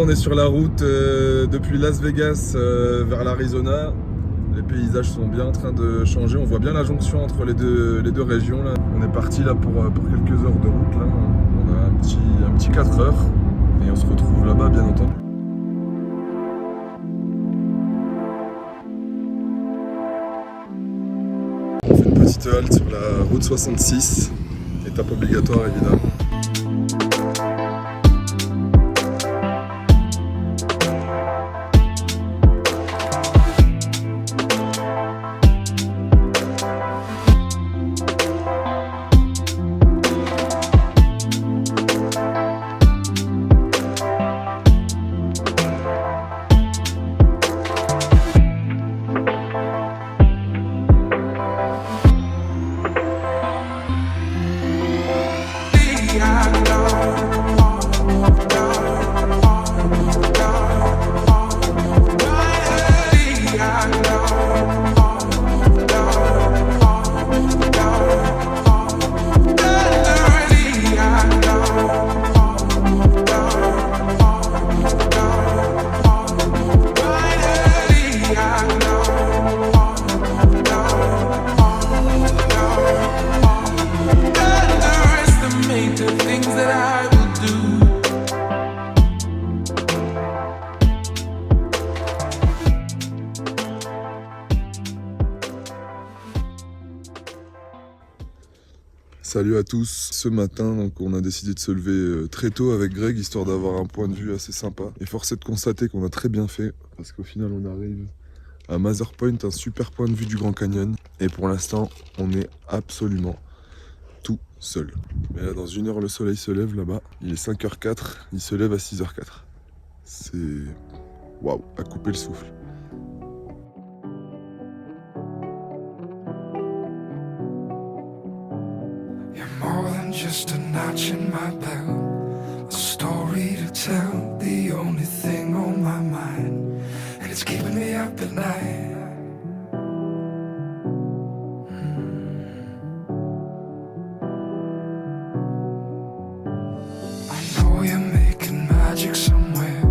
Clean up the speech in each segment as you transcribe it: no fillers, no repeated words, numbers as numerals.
on est sur la route depuis Las Vegas vers l'Arizona. Les paysages sont bien en train de changer. On voit bien la jonction entre les deux régions. Là. On est parti là pour quelques heures de route. Là. On a un petit 4 heures et on se retrouve là-bas bien entendu. On fait une petite halte sur la route 66. Étape obligatoire évidemment. Salut à tous, ce matin donc, on a décidé de se lever très tôt avec Greg histoire d'avoir un point de vue assez sympa. Et force est de constater qu'on a très bien fait parce qu'au final on arrive à Mather Point, un super point de vue du Grand Canyon. Et pour l'instant on est absolument tout seul. Mais là dans 1 heure le soleil se lève là-bas, il est 5h04, il se lève à 6h04. C'est waouh, à couper le souffle. Just a notch in my belt, a story to tell, the only thing on my mind, and it's keeping me up at night. I know you're making magic somewhere,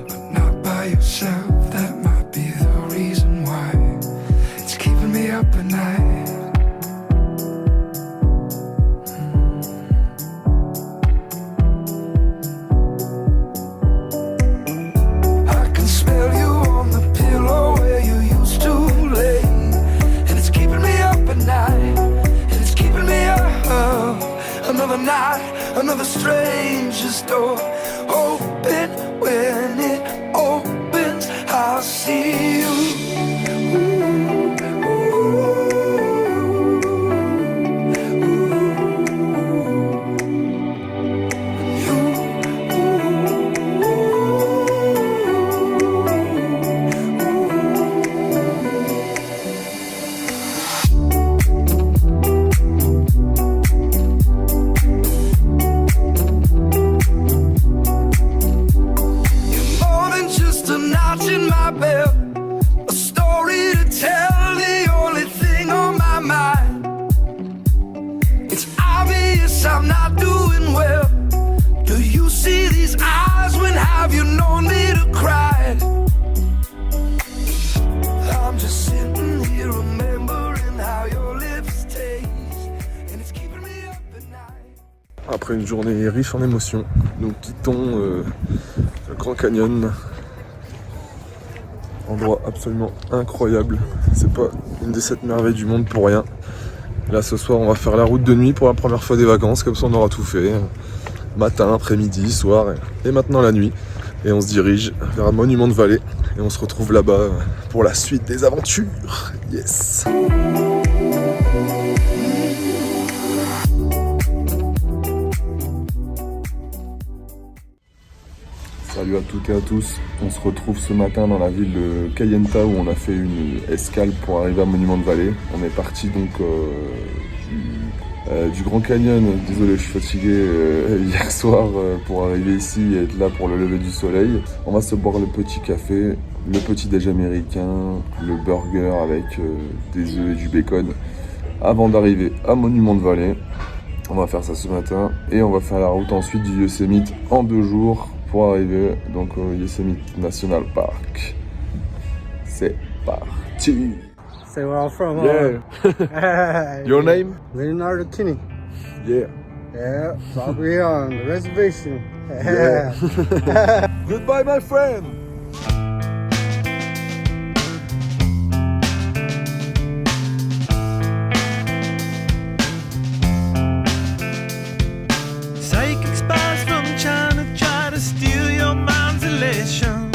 but not by yourself. That might be the reason why it's keeping me up at night. Another stranger's door open. When it opens, I'll see you. I'm not doing well. Do you see these eyes? When have you known me to cry? I'm just sitting here remembering how your lips taste, and it's keeping me up at night. Après une journée riche en émotions, nous quittons le Grand Canyon. Endroit absolument incroyable. C'est pas une des 7 merveilles du monde pour rien. Là ce soir on va faire la route de nuit pour la première fois des vacances, comme ça on aura tout fait. Matin, après-midi, soir et maintenant la nuit. Et on se dirige vers un monument de vallée et on se retrouve là-bas pour la suite des aventures. Yes! Salut à toutes et à tous, on se retrouve ce matin dans la ville de Kayenta où on a fait une escale pour arriver à Monument de Vallée. On est parti donc du Grand Canyon, désolé je suis fatigué, hier soir pour arriver ici et être là pour le lever du soleil. On va se boire le petit café, le petit déj américain, le burger avec des œufs et du bacon avant d'arriver à Monument de Vallée. On va faire ça ce matin et on va faire la route ensuite du Yosemite en 2 jours pour arriver donc au Yosemite National Park. C'est parti. Say where I'm from, Yeah. Your name? Leonardo Kinney. Yeah. Yeah, so I'll be on the reservation. Yeah. Goodbye, my friend. Psychic spies from China try to steal your mind's elation,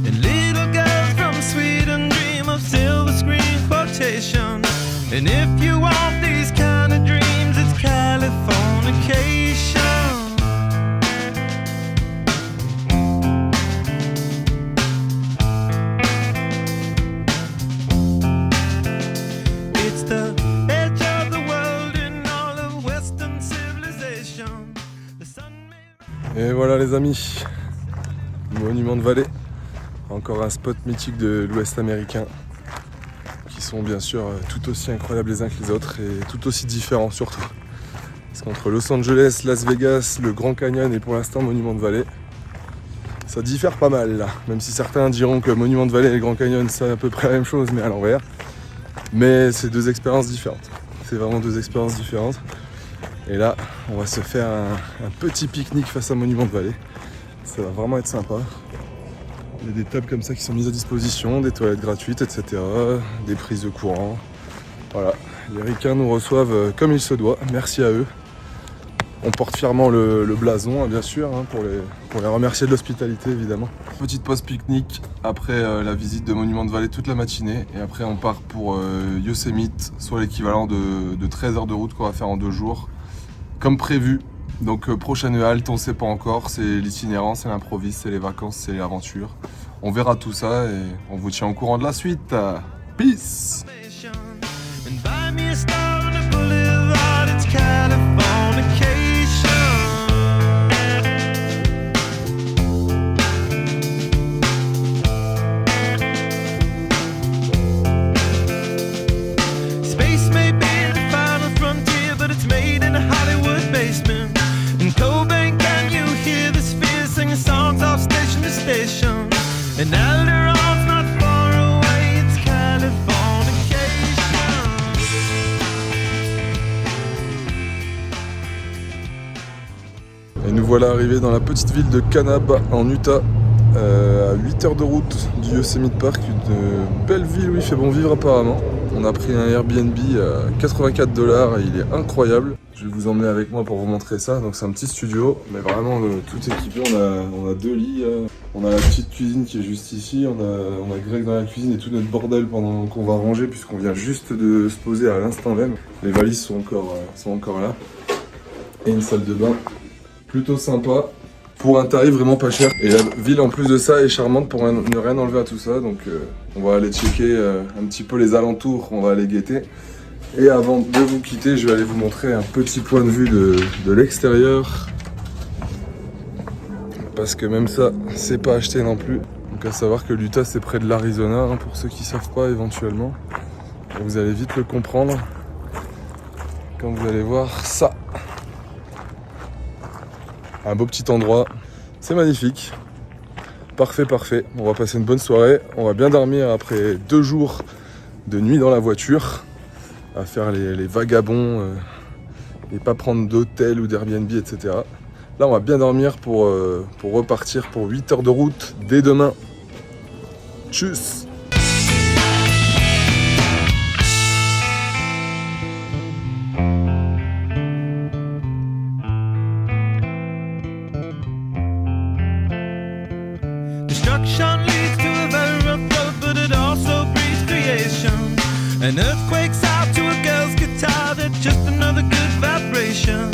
and little girls from Sweden dream of silver screen quotation. And if you want these kind of dreams, it's Californication. It's the edge of the world in all of Western civilization. The sun may... Et voilà les amis, Monument de Vallée, encore un spot mythique de l'Ouest américain, qui sont bien sûr tout aussi incroyables les uns que les autres et tout aussi différents surtout. Parce qu'entre Los Angeles, Las Vegas, le Grand Canyon et pour l'instant Monument de Vallée, ça diffère pas mal là. Même si certains diront que Monument de Vallée et le Grand Canyon c'est à peu près la même chose mais à l'envers. Mais c'est deux expériences différentes. C'est vraiment deux expériences différentes. Et là, on va se faire un petit pique-nique face à Monument de Vallée. Ça va vraiment être sympa. Il y a des tables comme ça qui sont mises à disposition, des toilettes gratuites, etc. Des prises de courant. Voilà, les ricains nous reçoivent comme il se doit. Merci à eux. On porte fièrement le blason, hein, bien sûr, hein, pour les remercier de l'hospitalité, évidemment. Petite pause pique-nique après la visite de Monument de Vallée toute la matinée. Et après, on part pour Yosemite, soit l'équivalent de 13 heures de route qu'on va faire en 2 jours. Comme prévu. Donc prochaine halte, on ne sait pas encore, c'est l'itinérant, c'est l'improviste, c'est les vacances, c'est l'aventure. On verra tout ça et on vous tient au courant de la suite. Peace! And buy me a star on the boulevard, it's Californication. Space may be the final frontier, but it's made in a Hollywood basement. In Cobain, can you hear the spheres singing songs off station to station? And Alderon's not far away, it's Californication. Et nous voilà arrivés dans la petite ville de Kanab en Utah, à 8 heures de route du Yosemite Park, une belle ville où il fait bon vivre apparemment. On a pris un Airbnb à 84 $, et il est incroyable. Je vais vous emmener avec moi pour vous montrer ça. Donc c'est un petit studio, mais vraiment tout équipé. On a 2 lits, on a la petite cuisine qui est juste ici, on a Greg dans la cuisine et tout notre bordel pendant qu'on va ranger puisqu'on vient juste de se poser à l'instant même. Les valises sont encore là. Et une salle de bain plutôt sympa pour un tarif vraiment pas cher. Et la ville en plus de ça est charmante pour ne rien enlever à tout ça. Donc on va aller checker un petit peu les alentours, on va aller guetter. Et avant de vous quitter, je vais aller vous montrer un petit point de vue de l'extérieur. Parce que même ça, c'est pas acheté non plus. Donc à savoir que l'Utah c'est près de l'Arizona, hein, pour ceux qui savent pas éventuellement. Et vous allez vite le comprendre quand vous allez voir ça. Un beau petit endroit, c'est magnifique. Parfait, parfait. On va passer une bonne soirée. On va bien dormir après 2 jours de nuit dans la voiture. À faire les vagabonds et pas prendre d'hôtel ou d'Airbnb, etc. Là, on va bien dormir pour repartir pour 8 heures de route dès demain. Tchuss! Destruction leads to a very rough road, but it also breeds creation. An earthquake's out to a girl's guitar, that's just another good vibration.